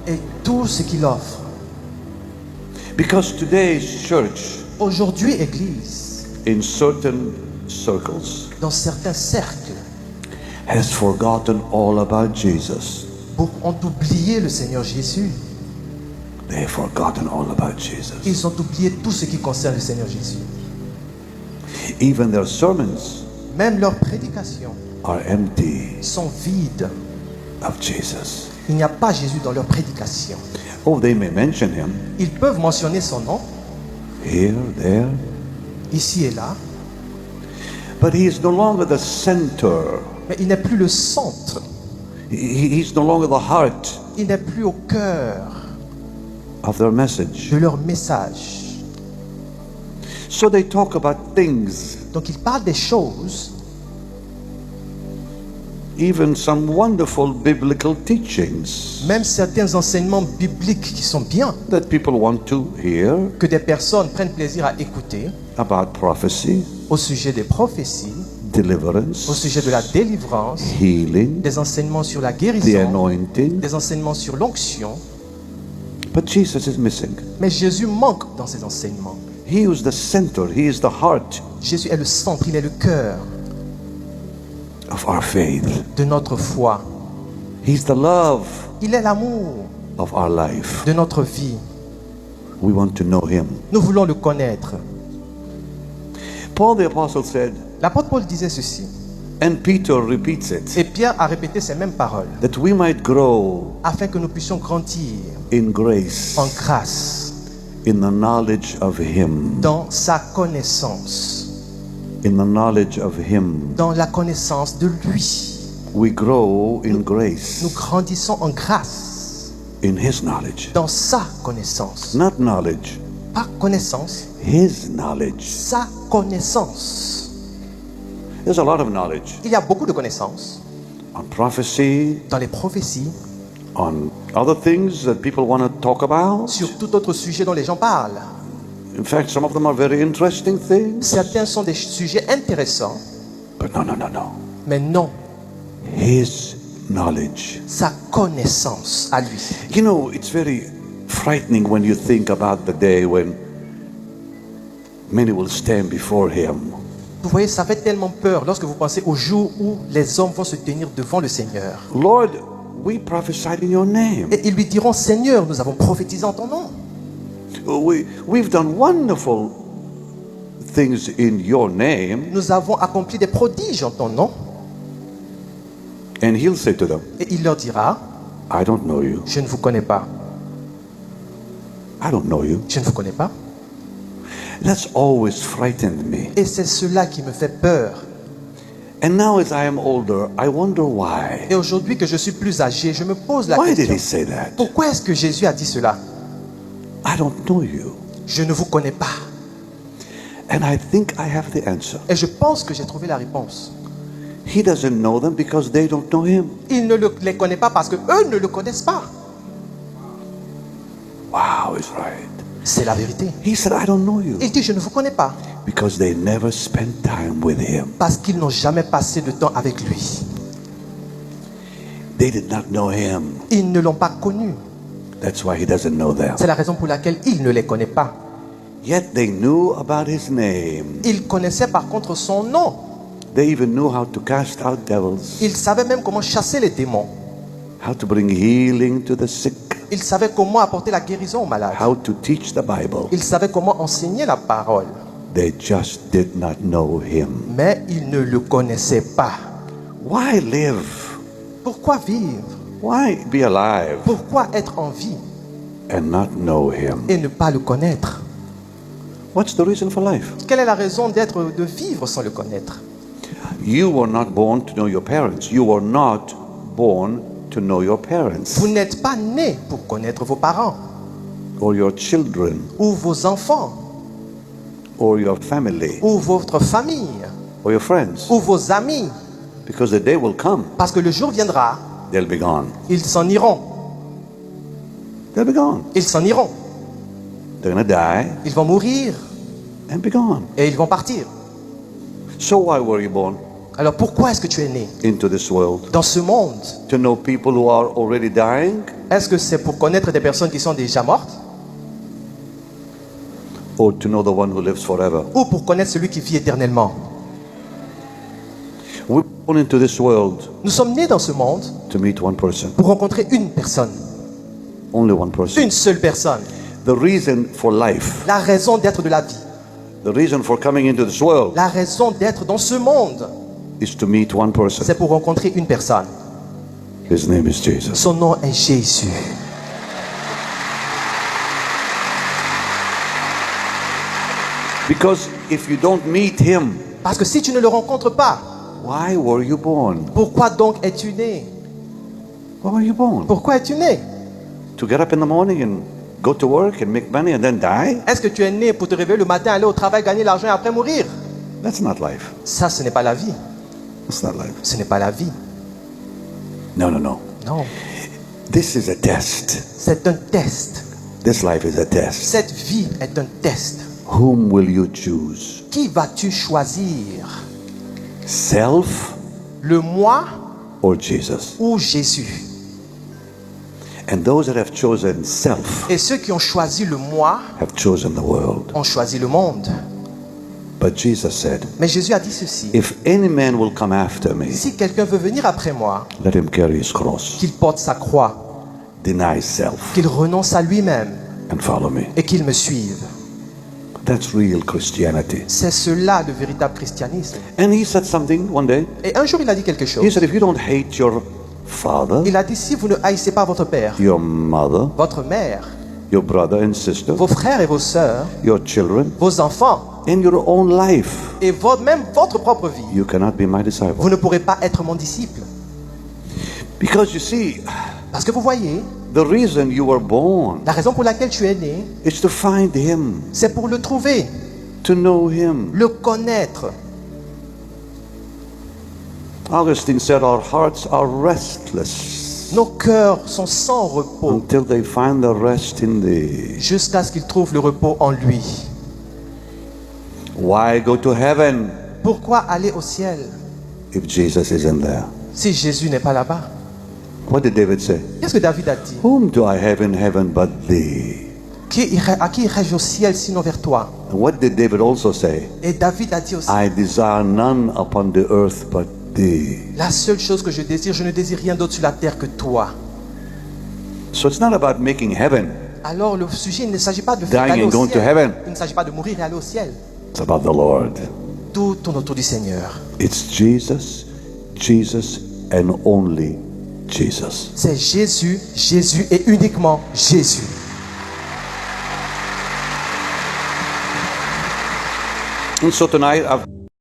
et tout ce qu'il offre. Because today's church, Aujourd'hui, Église, in certain circles, dans certains cercles, has forgotten all about Jesus. ont oublié le Seigneur Jésus. They have forgotten all about Jesus. Ils ont oublié tout ce qui concerne le Seigneur Jésus. Even their sermons Même leurs prédications are empty sont vides. of Jesus. Il n'y a pas Jésus dans leurs prédications. Oh, they may mention him Ils peuvent mentionner son nom, here, there, ici et là, but he is no longer the center. mais il n'est plus le centre. He's no longer the heart Il n'est plus au cœur of their message. de leur message. So they talk about things, Donc ils parlent des choses, even some wonderful biblical teachings même certains enseignements bibliques qui sont bien, that people want to hear que des personnes prennent plaisir à écouter, about prophecy, au sujet des prophéties, au deliverance, sujet de la délivrance, healing, des enseignements sur la the guérison, anointing. des enseignements sur l'onction. But Jesus is missing. Mais Jésus manque dans ces enseignements. He is the center, he is the heart Jésus est le centre, il est le cœur of our faith. de notre foi. He's the love Il est l'amour of our life. de notre vie. We want to know him. Nous voulons le connaître. Paul the apostle said, L'apôtre Paul disait ceci, and Peter repeats it, et Pierre a répété ces mêmes paroles, that we might grow afin que nous puissions grandir in grace, en grâce, in the knowledge of him, dans sa connaissance, in the knowledge of him. dans la connaissance de lui. We grow in Nous grace, grandissons en grâce, in his knowledge. dans sa connaissance. Not knowledge, Pas connaissance, his knowledge. sa connaissance. There's a lot of knowledge Il y a beaucoup de connaissances on prophecy, dans les prophéties, on other things that people want to talk about. sur tout autre sujet dont les gens parlent. In fact, some of them are very interesting things. Certains sont des sujets intéressants, But no, no, no, no. mais non, His knowledge. sa connaissance à lui. You know, it's very frightening when you think about the day when many will stand before him. Vous voyez, ça fait tellement peur lorsque vous pensez au jour où les hommes vont se tenir devant le Seigneur. Lord, we prophesied in your name. Et ils lui diront, Seigneur, nous avons prophétisé en ton nom. We've done wonderful things in your name. Nous avons accompli des prodiges en ton nom. And he'll say to them, Et il leur dira, I don't know you. je ne vous connais pas. I don't know you. Je ne vous connais pas. That's always frightened me. Et c'est cela qui me fait peur. And now as I am older, I wonder why. Et aujourd'hui que je suis plus âgé, je me pose la Why did he question. say that? Pourquoi est-ce que Jésus a dit cela? I don't know you. Je ne vous connais pas. And I think I have the answer. Et je pense que j'ai trouvé la réponse. He doesn't know them because they don't know him. Il ne les connaît pas parce que eux ne le connaissent pas. Wow, he's right. C'est la vérité. He said, I don't know you. Il dit, je ne vous connais pas. Because they never spent time with him. Parce qu'ils n'ont jamais passé de temps avec lui. They did not know him. Ils ne l'ont pas connu. That's why he doesn't know them. C'est la raison pour laquelle il ne les connaît pas. Yet they knew about his name. Il connaissait par contre son nom. They even knew how to cast out devils, Il savait même comment chasser les démons. how to bring healing to the sick, Il savait comment apporter la guérison aux malades. how to teach the Bible. Il savait comment enseigner la parole. They just did not know him. Mais il ne le connaissait pas. Why live? Pourquoi vivre? Why be alive Pourquoi être en vie and not know him? et ne pas le connaître? What's the reason for life? Quelle est la raison de vivre sans le connaître? You were not born to know your parents. You were not born to know your parents Vous n'êtes pas né pour connaître vos parents or your children ou vos enfants or your family ou votre famille or your friends, ou vos amis. because the day will come, Parce que le jour viendra, they'll be gone. ils s'en iront. They'll be gone. Ils s'en iront. They're going to die Ils vont mourir and be gone. et ils vont partir. So why were you born? Alors pourquoi est-ce que tu es né into this world? dans ce monde? To know people who are already dying, Est-ce que c'est pour connaître des personnes qui sont déjà mortes or to know the one who lives forever? ou pour connaître celui qui vit éternellement? We're born into this world Nous sommes nés dans ce monde to meet one person, pour rencontrer une personne, only one person. une seule personne. The reason for life, La raison d'être de la vie, the reason for coming into this world la raison d'être dans ce monde, is to meet one person. c'est pour rencontrer une personne. His name is Jesus. Son nom est Jésus. Because if you don't meet him, Parce que si tu ne le rencontres pas, why were you born? pourquoi donc es-tu né? Why were you born? Pourquoi es-tu né? To get up in the morning and go to work and make money and then die? Est-ce que tu es né pour te réveiller le matin, aller au travail, gagner l'argent et après mourir? That's not life. Ça, ce n'est pas la vie. That's not life. Ce n'est pas la vie. No, no, no. Non. This is a test. C'est un test. This life is a test. Cette vie est un test. Whom will you choose? Qui vas-tu choisir? Self Le moi or Jesus? ou Jésus? And those that have chosen self Et ceux qui ont choisi le moi have chosen the world. ont choisi le monde. But Jesus said, Mais Jésus a dit ceci. if any man will come after me, Si quelqu'un veut venir après moi, let him carry his cross, qu'il porte sa croix, deny self, qu'il renonce à lui-même and follow me. et qu'il me suive. That's real Christianity. C'est cela le véritable christianisme. And he said something one day. Et un jour, il a dit quelque He chose. said, if you don't hate your father, Il a dit, si vous ne haïssez pas votre père, your mother, votre mère, your brother and sister, vos frères et vos sœurs, your children, vos enfants, and your own life, et même votre propre vie, you cannot be my disciple. vous ne pourrez pas être mon disciple. Because you see, Parce que vous voyez, the reason you were born la raison pour laquelle tu es né, is to find him, c'est pour le trouver, to know him. le connaître. Augustine said, our hearts are restless Nos cœurs sont sans repos until they find the rest in thee. jusqu'à ce qu'ils trouvent le repos en lui. Why go to heaven Pourquoi aller au ciel if Jesus isn't there? si Jésus n'est pas là-bas? What did David say? Qu'est-ce que David a dit? Whom do I have in heaven but thee? À qui irais-je au ciel sinon vers toi? And what did David also say? Et David a dit aussi, I desire none upon the earth but thee. la seule chose que je ne désire rien d'autre sur la terre que toi. So it's not about making heaven. Alors le sujet, il ne s'agit pas de Dying aller and au going to ciel. heaven. Il ne s'agit pas de mourir et aller au ciel. It's about the Lord. Tout tourne autour du Seigneur. It's Jesus, Jesus, and only Jesus. C'est Jésus, Jésus et uniquement Jésus. And so tonight, I've